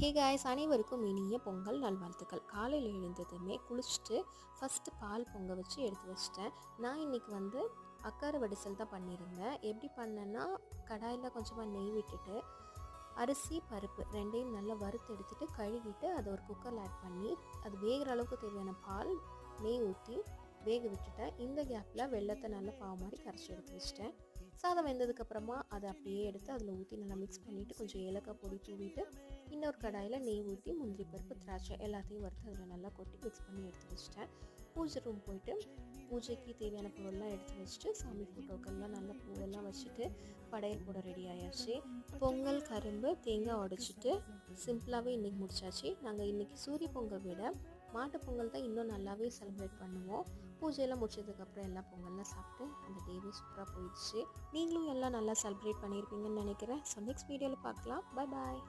Hey guys, அனைவருக்கும் இனிய பொங்கல் நல்வாழ்த்துக்கள். காலையில் எழுந்ததுமே குளிச்சுட்டு ஃபஸ்ட்டு பால் பொங்க வச்சு எடுத்து வச்சிட்டேன். நான் இன்றைக்கி அக்கார வடிசல் தான் பண்ணியிருந்தேன். எப்படி பண்ணேன்னா, கடாயில் கொஞ்சமாக நெய் விட்டுட்டு அரிசி பருப்பு ரெண்டையும் நல்லா வறுத்து எடுத்துகிட்டு கழுவிட்டு அதை ஒரு குக்கரில் ஆட் பண்ணி அது வேகிற அளவுக்கு தேவையான பால் நெய் ஊற்றி வேக விட்டுட்டேன். இந்த கேப்பில் வெள்ளத்தை நல்லா பாவு மாதிரி கரைச்சி எடுத்து வச்சிட்டேன். சாதம் வெந்ததுக்கப்புறமா அதை அப்படியே எடுத்து அதில் ஊற்றி நல்லா மிக்ஸ் பண்ணிவிட்டு கொஞ்சம் ஏலக்காய் பொடி தூவிட்டு இன்னொரு கடாயில் நெய் ஊற்றி முந்திரி பருப்பு திராட்சை எல்லாத்தையும் வறுத்து அதில் நல்லா கொட்டி மிக்ஸ் பண்ணி எடுத்து வச்சிட்டேன். பூஜை ரூம் போயிட்டு பூஜைக்கு தேவையான பொருள்லாம் எடுத்து வச்சுட்டு சாமி ஃபோட்டோக்கெல்லாம் நல்லா பூவெல்லாம் வச்சுட்டு படையல் போட ரெடி ஆயாச்சு. பொங்கல் கரும்பு தேங்காய் உடைச்சிட்டு சிம்பிளாகவே இன்றைக்கி முடிச்சாச்சு. நாங்கள் இன்றைக்கி சூரிய பொங்கல் விட மாட்டு பொங்கல் தான் இன்னும் நல்லாவே செலிப்ரேட் பண்ணுவோம். பூஜையெல்லாம் முடிச்சதுக்கப்புறம் எல்லா பொங்கல்லாம் சாப்பிட்டு அந்த டேவே சூப்பராக போயிடுச்சு. நீங்களும் எல்லாம் நல்லா செலிப்ரேட் பண்ணியிருப்பீங்கன்னு நினைக்கிறேன். ஸோ நெக்ஸ்ட் வீடியோவில் பார்க்கலாம். Bye bye.